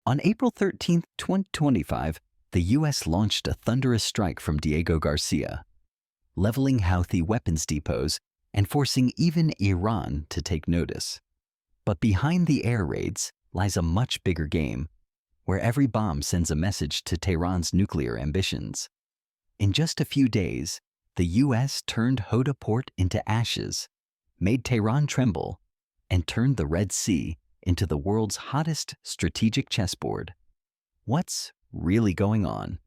On April 13, 2025, the U.S. launched a thunderous strike from Diego Garcia, leveling Houthi weapons depots and forcing even Iran to take notice. But behind the air raids lies a much bigger game, where every bomb sends a message to Tehran's nuclear ambitions. In just a few days, the U.S. turned Hodeida port into ashes, made Tehran tremble, and turned the Red Sea into the world's hottest strategic chessboard. What's really going on?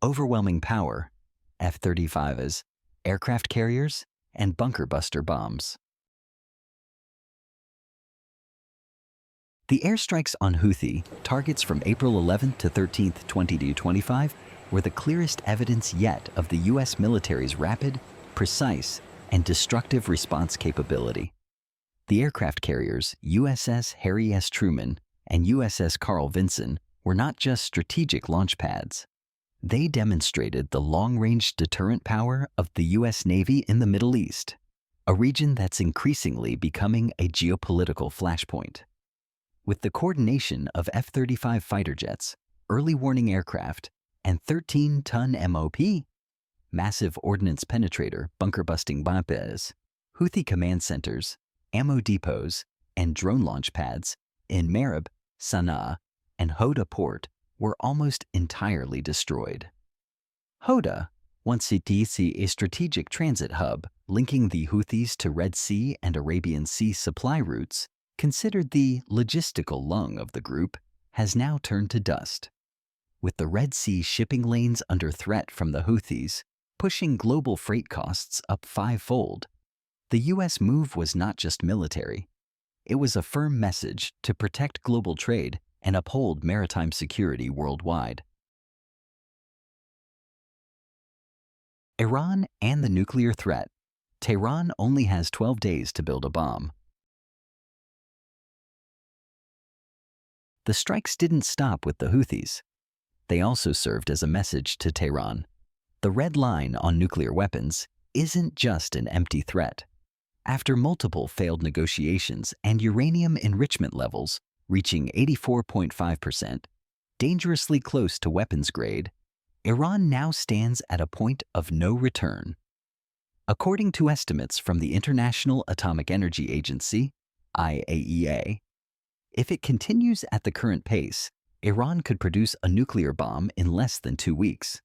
Overwhelming power, F-35s, aircraft carriers, and bunker buster bombs. The airstrikes on Houthi targets from April 11 to 13, 2025 were the clearest evidence yet of the U.S. military's rapid, precise, and destructive response capability. The aircraft carriers USS Harry S. Truman and USS Vinson were not just strategic launch pads. They demonstrated the long-range deterrent power of the U.S. Navy in the Middle East, a region that's increasingly becoming a geopolitical flashpoint. With the coordination of F-35 fighter jets, early warning aircraft, and 13-ton MOP, massive ordnance penetrator bunker-busting bombs, Houthi command centers, ammo depots, and drone launch pads in Marib, Sana'a, and Hodeida port were almost entirely destroyed. Hodeida, once a strategic transit hub linking the Houthis to Red Sea and Arabian Sea supply routes, considered the logistical lung of the group, has now turned to dust. With the Red Sea shipping lanes under threat from the Houthis, pushing global freight costs up fivefold, the U.S. move was not just military. It was a firm message to protect global trade and uphold maritime security worldwide. Iran and the nuclear threat. Tehran only has 12 days to build a bomb. The strikes didn't stop with the Houthis. They also served as a message to Tehran. The red line on nuclear weapons isn't just an empty threat. After multiple failed negotiations and uranium enrichment levels reaching 84.5%, dangerously close to weapons grade, Iran now stands at a point of no return. According to estimates from the International Atomic Energy Agency, IAEA, if it continues at the current pace, Iran could produce a nuclear bomb in less than 2 weeks.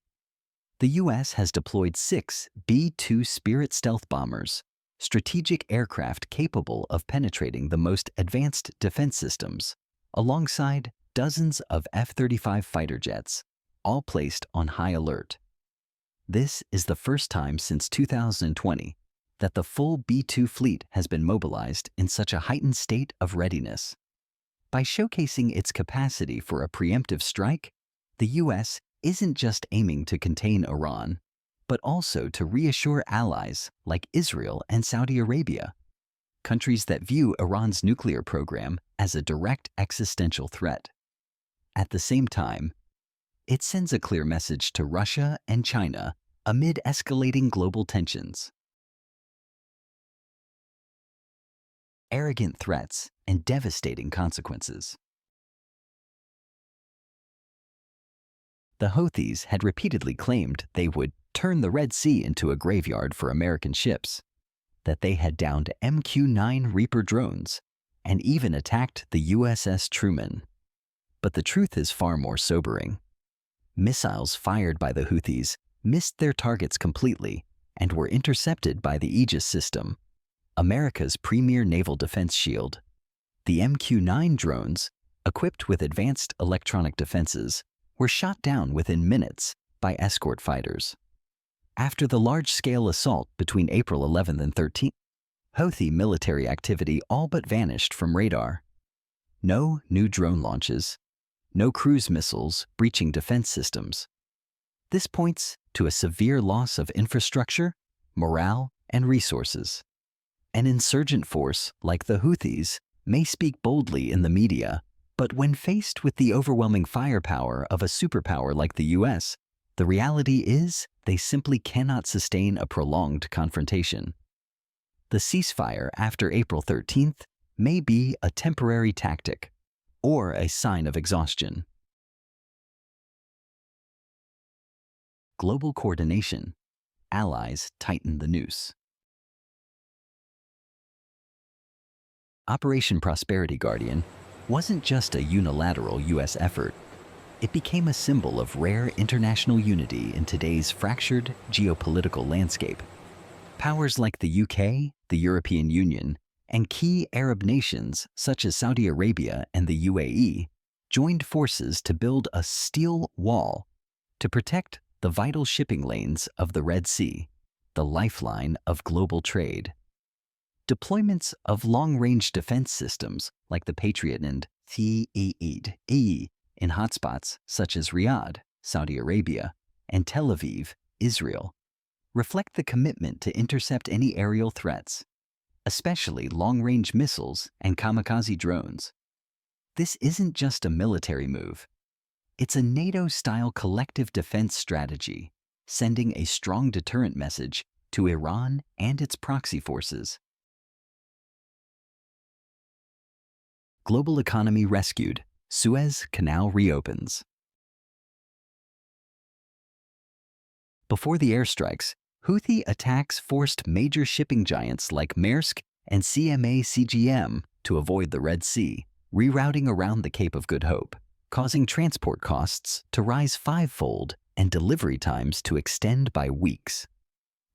The U.S. has deployed 6 B-2 Spirit stealth bombers, strategic aircraft capable of penetrating the most advanced defense systems, alongside dozens of F-35 fighter jets, all placed on high alert. This is the first time since 2020 that the full B-2 fleet has been mobilized in such a heightened state of readiness. By showcasing its capacity for a preemptive strike, the U.S. isn't just aiming to contain Iran, but also to reassure allies like Israel and Saudi Arabia, countries that view Iran's nuclear program as a direct existential threat. At the same time, it sends a clear message to Russia and China amid escalating global tensions. Arrogant threats and devastating consequences. The Houthis had repeatedly claimed they would turn the Red Sea into a graveyard for American ships, that they had downed MQ-9 Reaper drones, and even attacked the USS Truman. But the truth is far more sobering. Missiles fired by the Houthis missed their targets completely and were intercepted by the Aegis system, America's premier naval defense shield. The MQ-9 drones, equipped with advanced electronic defenses, were shot down within minutes by escort fighters. After the large-scale assault between April 11 and 13, Houthi military activity all but vanished from radar. No new drone launches, no cruise missiles breaching defense systems. This points to a severe loss of infrastructure, morale, and resources. An insurgent force like the Houthis may speak boldly in the media, but when faced with the overwhelming firepower of a superpower like the U.S., the reality is they simply cannot sustain a prolonged confrontation. The ceasefire after April 13th may be a temporary tactic or a sign of exhaustion. Global coordination. Allies tighten the noose. Operation Prosperity Guardian wasn't just a unilateral U.S. effort. It became a symbol of rare international unity in today's fractured geopolitical landscape. Powers like the UK, the European Union, and key Arab nations such as Saudi Arabia and the UAE joined forces to build a steel wall to protect the vital shipping lanes of the Red Sea, the lifeline of global trade. Deployments of long-range defense systems like the Patriot and TEED in hotspots such as Riyadh, Saudi Arabia, and Tel Aviv, Israel, reflect the commitment to intercept any aerial threats, especially long-range missiles and kamikaze drones. This isn't just a military move. It's a NATO-style collective defense strategy, sending a strong deterrent message to Iran and its proxy forces. Global economy rescued. Suez Canal reopens. Before the airstrikes, Houthi attacks forced major shipping giants like Maersk and CMA-CGM to avoid the Red Sea, rerouting around the Cape of Good Hope, causing transport costs to rise fivefold and delivery times to extend by weeks.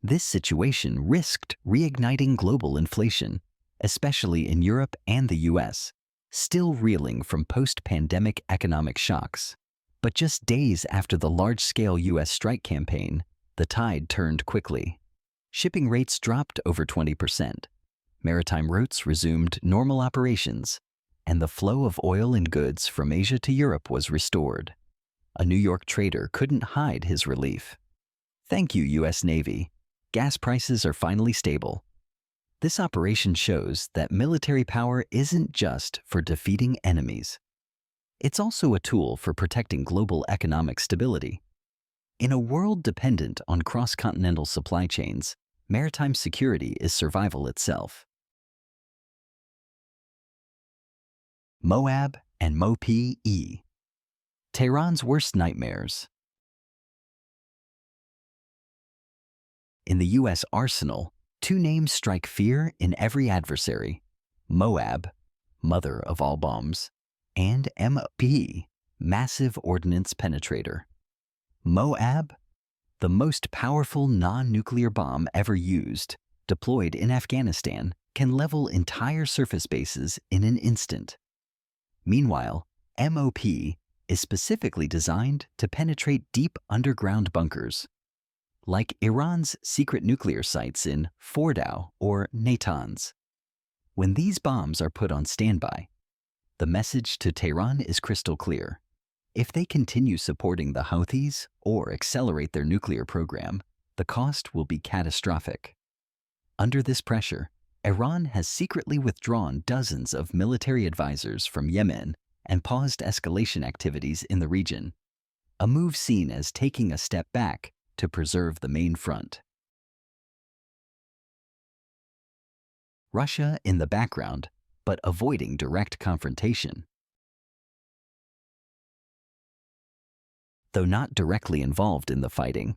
This situation risked reigniting global inflation, especially in Europe and the US, still reeling from post-pandemic economic shocks. But just days after the large-scale US strike campaign, the tide turned quickly. Shipping rates dropped over 20%. Maritime routes resumed normal operations, and the flow of oil and goods from Asia to Europe was restored. A New York trader couldn't hide his relief. Thank you, US Navy. Gas prices are finally stable. This operation shows that military power isn't just for defeating enemies. It's also a tool for protecting global economic stability. In a world dependent on cross-continental supply chains, maritime security is survival itself. Moab and MOPE. Tehran's worst nightmares. In the U.S. arsenal, two names strike fear in every adversary: Moab, mother of all bombs, and MOPE, massive ordnance penetrator. Moab, the most powerful non-nuclear bomb ever used, deployed in Afghanistan, can level entire surface bases in an instant. Meanwhile, MOP is specifically designed to penetrate deep underground bunkers, like Iran's secret nuclear sites in Fordow or Natanz. When these bombs are put on standby, the message to Tehran is crystal clear. If they continue supporting the Houthis or accelerate their nuclear program, the cost will be catastrophic. Under this pressure, Iran has secretly withdrawn dozens of military advisors from Yemen and paused escalation activities in the region, a move seen as taking a step back to preserve the main front. Russia in the background, but avoiding direct confrontation. Though not directly involved in the fighting,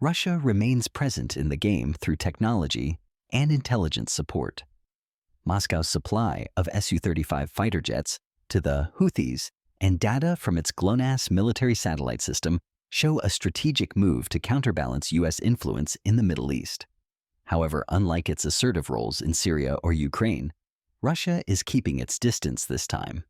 Russia remains present in the game through technology and intelligence support. Moscow's supply of Su-35 fighter jets to the Houthis and data from its GLONASS military satellite system show a strategic move to counterbalance U.S. influence in the Middle East. However, unlike its assertive roles in Syria or Ukraine, Russia is keeping its distance this time.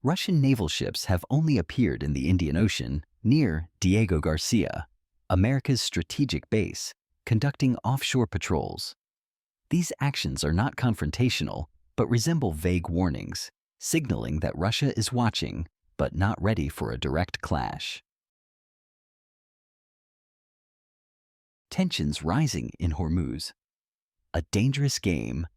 Russian naval ships have only appeared in the Indian Ocean near Diego Garcia, America's strategic base, conducting offshore patrols. These actions are not confrontational, but resemble vague warnings, signaling that Russia is watching, but not ready for a direct clash. Tensions rising in Hormuz. A dangerous game.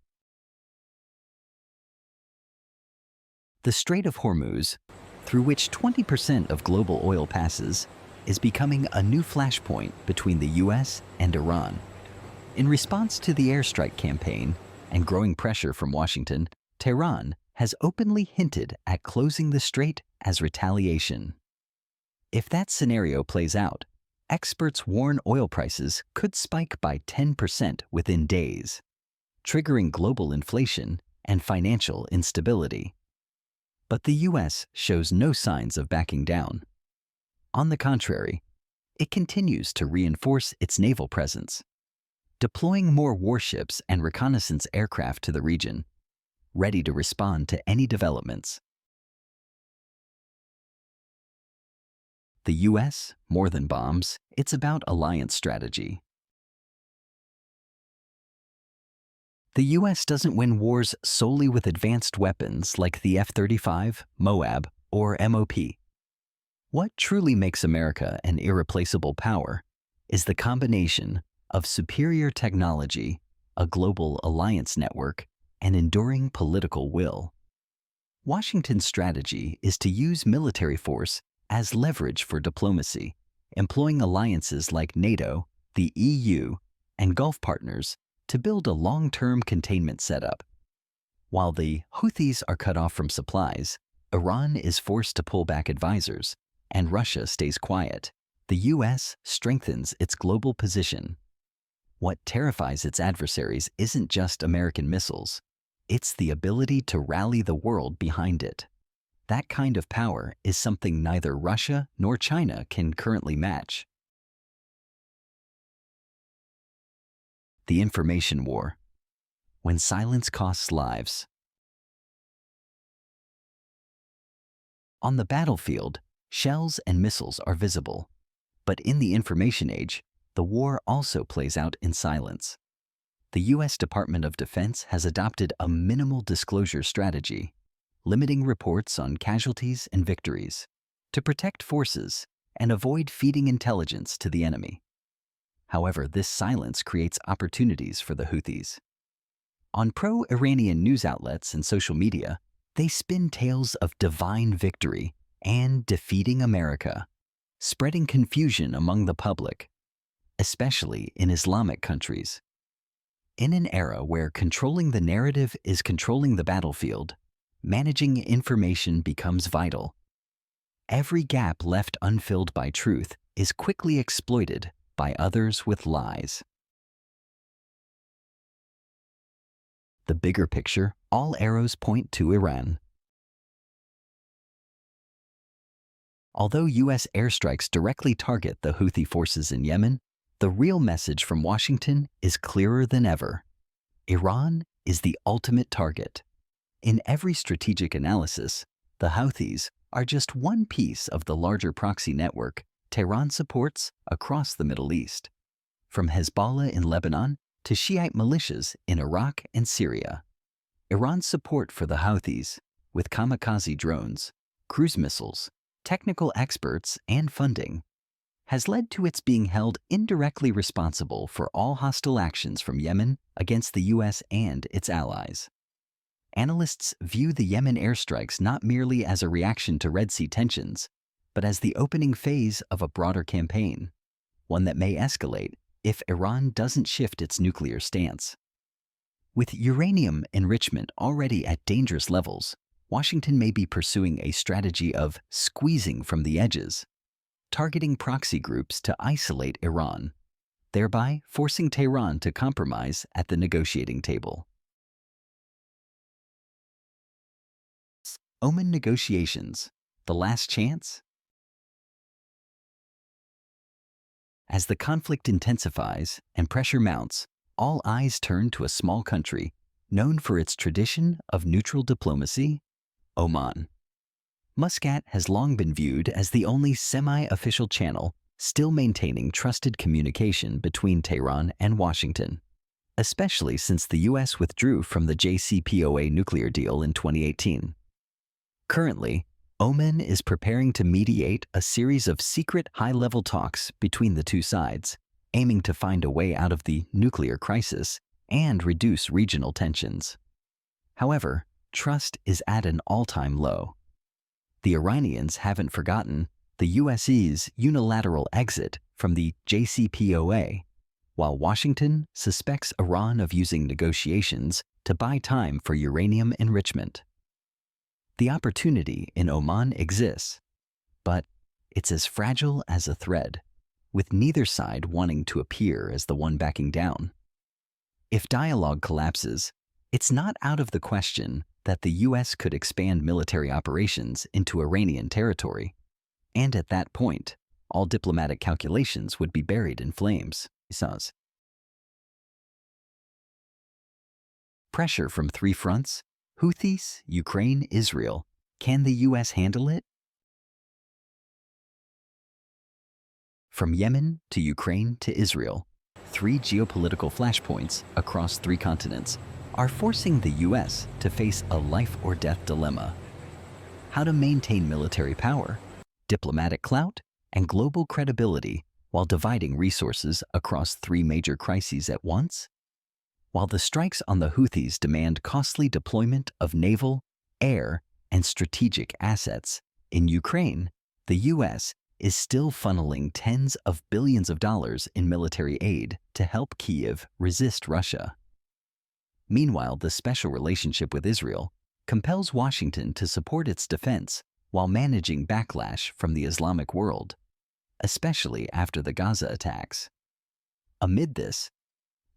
The Strait of Hormuz, through which 20% of global oil passes, is becoming a new flashpoint between the U.S. and Iran. In response to the airstrike campaign and growing pressure from Washington, Tehran has openly hinted at closing the strait as retaliation. If that scenario plays out, experts warn oil prices could spike by 10% within days, triggering global inflation and financial instability. But the U.S. shows no signs of backing down. On the contrary, it continues to reinforce its naval presence, deploying more warships and reconnaissance aircraft to the region, ready to respond to any developments. The U.S., more than bombs, it's about alliance strategy. The U.S. doesn't win wars solely with advanced weapons like the F-35, Moab, or MOP. What truly makes America an irreplaceable power is the combination of superior technology, a global alliance network, and enduring political will. Washington's strategy is to use military force as leverage for diplomacy, employing alliances like NATO, the EU, and Gulf partners to build a long-term containment setup. While the Houthis are cut off from supplies, Iran is forced to pull back advisors, and Russia stays quiet. The U.S. strengthens its global position. What terrifies its adversaries isn't just American missiles. It's the ability to rally the world behind it. That kind of power is something neither Russia nor China can currently match. The information war. When silence costs lives. On the battlefield, shells and missiles are visible. But in the information age, the war also plays out in silence. The U.S. Department of Defense has adopted a minimal disclosure strategy, limiting reports on casualties and victories, to protect forces and avoid feeding intelligence to the enemy. However, this silence creates opportunities for the Houthis. On pro-Iranian news outlets and social media, they spin tales of divine victory and defeating America, spreading confusion among the public, especially in Islamic countries. In an era where controlling the narrative is controlling the battlefield, managing information becomes vital. Every gap left unfilled by truth is quickly exploited by others with lies. The bigger picture, all arrows point to Iran. Although U.S. airstrikes directly target the Houthi forces in Yemen, the real message from Washington is clearer than ever. Iran is the ultimate target. In every strategic analysis, the Houthis are just one piece of the larger proxy network Tehran supports across the Middle East, from Hezbollah in Lebanon to Shiite militias in Iraq and Syria. Iran's support for the Houthis, with kamikaze drones, cruise missiles, technical experts, and funding, has led to its being held indirectly responsible for all hostile actions from Yemen against the U.S. and its allies. Analysts view the Yemen airstrikes not merely as a reaction to Red Sea tensions, but as the opening phase of a broader campaign, one that may escalate if Iran doesn't shift its nuclear stance. With uranium enrichment already at dangerous levels, Washington may be pursuing a strategy of squeezing from the edges, targeting proxy groups to isolate Iran, thereby forcing Tehran to compromise at the negotiating table. Oman negotiations, the last chance? As the conflict intensifies and pressure mounts, all eyes turn to a small country known for its tradition of neutral diplomacy, Oman. Muscat has long been viewed as the only semi-official channel still maintaining trusted communication between Tehran and Washington, especially since the U.S. withdrew from the JCPOA nuclear deal in 2018. Currently, Oman is preparing to mediate a series of secret high-level talks between the two sides, aiming to find a way out of the nuclear crisis and reduce regional tensions. However, trust is at an all-time low. The Iranians haven't forgotten the US's unilateral exit from the JCPOA, while Washington suspects Iran of using negotiations to buy time for uranium enrichment. The opportunity in Oman exists, but it's as fragile as a thread, with neither side wanting to appear as the one backing down. If dialogue collapses, it's not out of the question that the U.S. could expand military operations into Iranian territory, and at that point, all diplomatic calculations would be buried in flames. Pressure from three fronts: Houthis, Ukraine, Israel. Can the U.S. handle it? From Yemen to Ukraine to Israel, three geopolitical flashpoints across three continents are forcing the U.S. to face a life-or-death dilemma. How to maintain military power, diplomatic clout, and global credibility while dividing resources across three major crises at once? While the strikes on the Houthis demand costly deployment of naval, air, and strategic assets, in Ukraine, the U.S. is still funneling tens of billions of dollars in military aid to help Kyiv resist Russia. Meanwhile, the special relationship with Israel compels Washington to support its defense while managing backlash from the Islamic world, especially after the Gaza attacks. Amid this,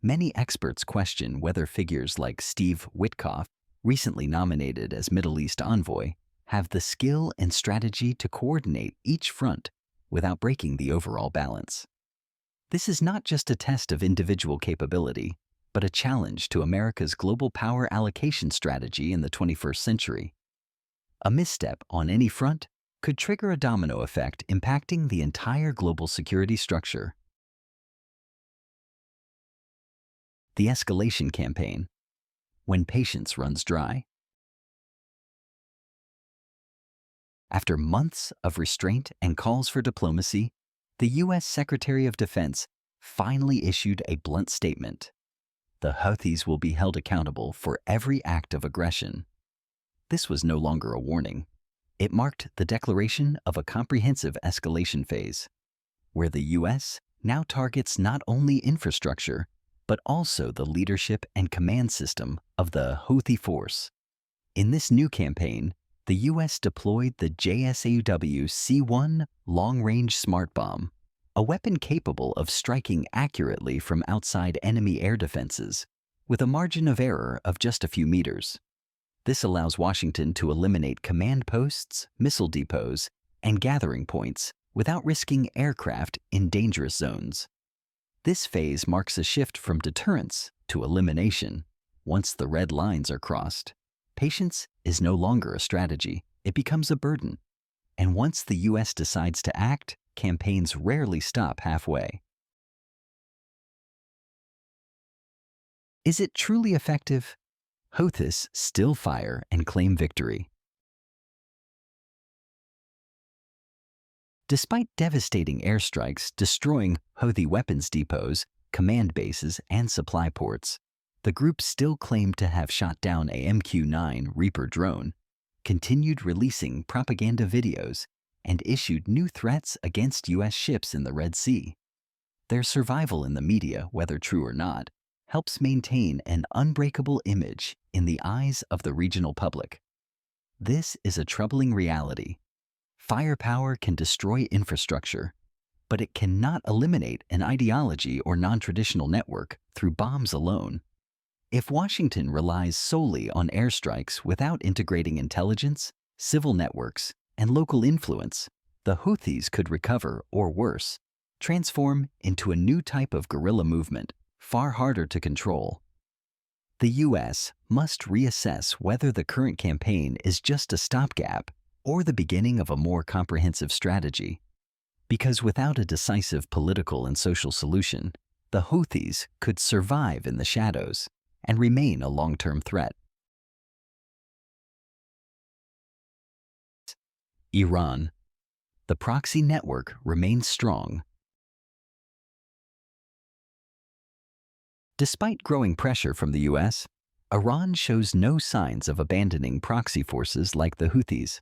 many experts question whether figures like Steve Witkoff, recently nominated as Middle East envoy, have the skill and strategy to coordinate each front without breaking the overall balance. This is not just a test of individual capability, but a challenge to America's global power allocation strategy in the 21st century. A misstep on any front could trigger a domino effect impacting the entire global security structure. The escalation campaign: when patience runs dry. After months of restraint and calls for diplomacy, the U.S. Secretary of Defense finally issued a blunt statement. The Houthis will be held accountable for every act of aggression. This was no longer a warning. It marked the declaration of a comprehensive escalation phase, where the U.S. now targets not only infrastructure, but also the leadership and command system of the Houthi force. In this new campaign, the U.S. deployed the JSAW-C1 long-range smart bomb, a weapon capable of striking accurately from outside enemy air defenses, with a margin of error of just a few meters. This allows Washington to eliminate command posts, missile depots, and gathering points without risking aircraft in dangerous zones. This phase marks a shift from deterrence to elimination. Once the red lines are crossed, patience is no longer a strategy, it becomes a burden. And once the U.S. decides to act, campaigns rarely stop halfway. Is it truly effective? Houthis still fire and claim victory. Despite devastating airstrikes destroying Houthi weapons depots, command bases, and supply ports, the group still claimed to have shot down a MQ-9 Reaper drone, continued releasing propaganda videos, and issued new threats against U.S. ships in the Red Sea. Their survival in the media, whether true or not, helps maintain an unbreakable image in the eyes of the regional public. This is a troubling reality. Firepower can destroy infrastructure, but it cannot eliminate an ideology or non-traditional network through bombs alone. If Washington relies solely on airstrikes without integrating intelligence, civil networks, and local influence, the Houthis could recover, or worse, transform into a new type of guerrilla movement, far harder to control. The U.S. must reassess whether the current campaign is just a stopgap or the beginning of a more comprehensive strategy. Because without a decisive political and social solution, the Houthis could survive in the shadows and remain a long-term threat. Iran. The proxy network remains strong. Despite growing pressure from the U.S., Iran shows no signs of abandoning proxy forces like the Houthis.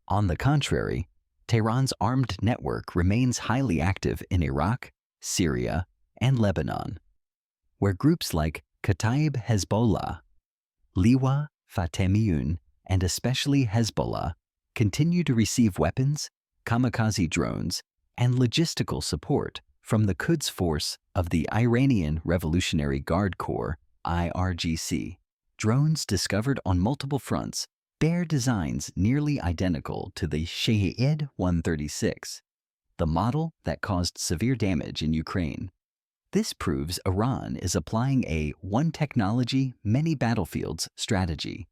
On the contrary, Tehran's armed network remains highly active in Iraq, Syria, and Lebanon, where groups like Kataib Hezbollah Liwa, Fatemiyun, and especially Hezbollah continue to receive weapons, kamikaze drones, and logistical support from the Quds Force of the Iranian Revolutionary Guard Corps, IRGC. Drones discovered on multiple fronts bear designs nearly identical to the Shahed 136, the model that caused severe damage in Ukraine. This proves Iran is applying a one technology, many battlefields strategy,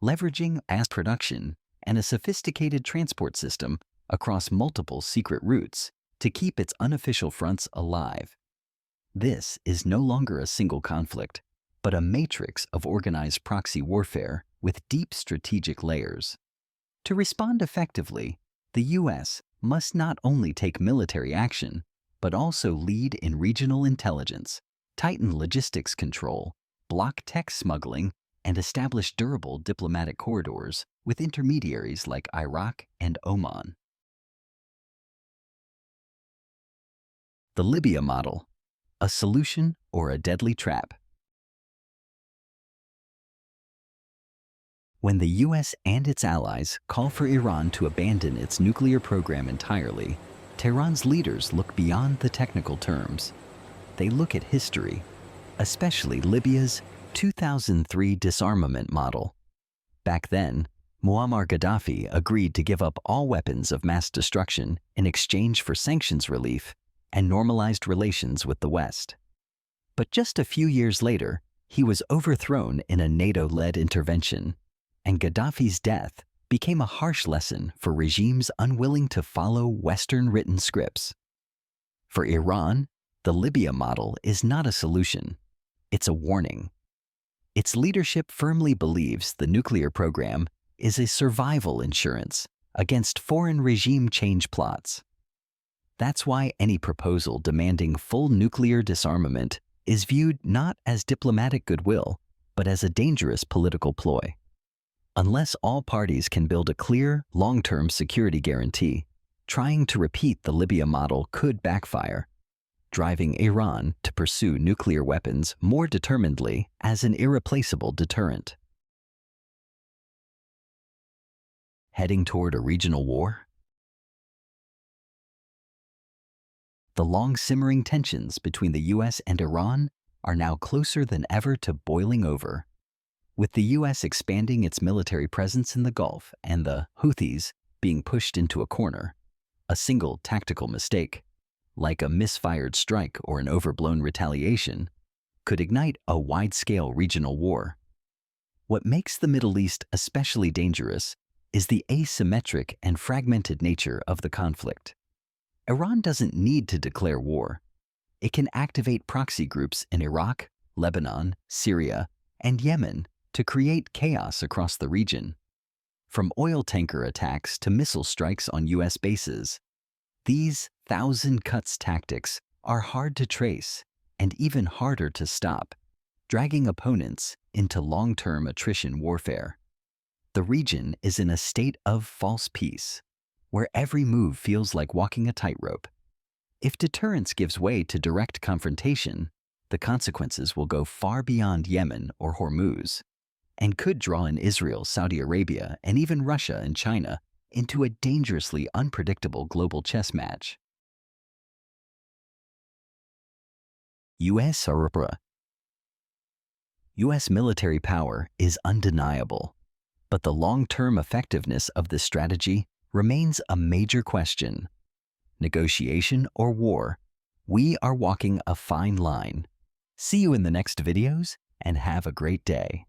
leveraging mass production and a sophisticated transport system across multiple secret routes to keep its unofficial fronts alive. This is no longer a single conflict, but a matrix of organized proxy warfare with deep strategic layers. To respond effectively, the U.S. must not only take military action, but also lead in regional intelligence, tighten logistics control, block tech smuggling, and establish durable diplomatic corridors with intermediaries like Iraq and Oman. The Libya model, a solution or a deadly trap. When the U.S. and its allies call for Iran to abandon its nuclear program entirely, Tehran's leaders look beyond the technical terms. They look at history, especially Libya's 2003 disarmament model. Back then, Muammar Gaddafi agreed to give up all weapons of mass destruction in exchange for sanctions relief and normalized relations with the West. But just a few years later, he was overthrown in a NATO-led intervention, and Gaddafi's death became a harsh lesson for regimes unwilling to follow Western written scripts. For Iran, the Libya model is not a solution, it's a warning. Its leadership firmly believes the nuclear program is a survival insurance against foreign regime change plots. That's why any proposal demanding full nuclear disarmament is viewed not as diplomatic goodwill, but as a dangerous political ploy. Unless all parties can build a clear, long-term security guarantee, trying to repeat the Libya model could backfire, driving Iran to pursue nuclear weapons more determinedly as an irreplaceable deterrent. Heading toward a regional war? The long-simmering tensions between the U.S. and Iran are now closer than ever to boiling over. With the U.S. expanding its military presence in the Gulf and the Houthis being pushed into a corner, a single tactical mistake, like a misfired strike or an overblown retaliation, could ignite a wide-scale regional war. What makes the Middle East especially dangerous is the asymmetric and fragmented nature of the conflict. Iran doesn't need to declare war. It can activate proxy groups in Iraq, Lebanon, Syria, and Yemen to create chaos across the region. From oil tanker attacks to missile strikes on U.S. bases, these thousand cuts tactics are hard to trace and even harder to stop, dragging opponents into long-term attrition warfare. The region is in a state of false peace, where every move feels like walking a tightrope. If deterrence gives way to direct confrontation, the consequences will go far beyond Yemen or Hormuz, and could draw in Israel, Saudi Arabia, and even Russia and China into a dangerously unpredictable global chess match. U.S. military power is undeniable, but the long-term effectiveness of this strategy remains a major question. Negotiation or war, we are walking a fine line. See you in the next videos, and have a great day.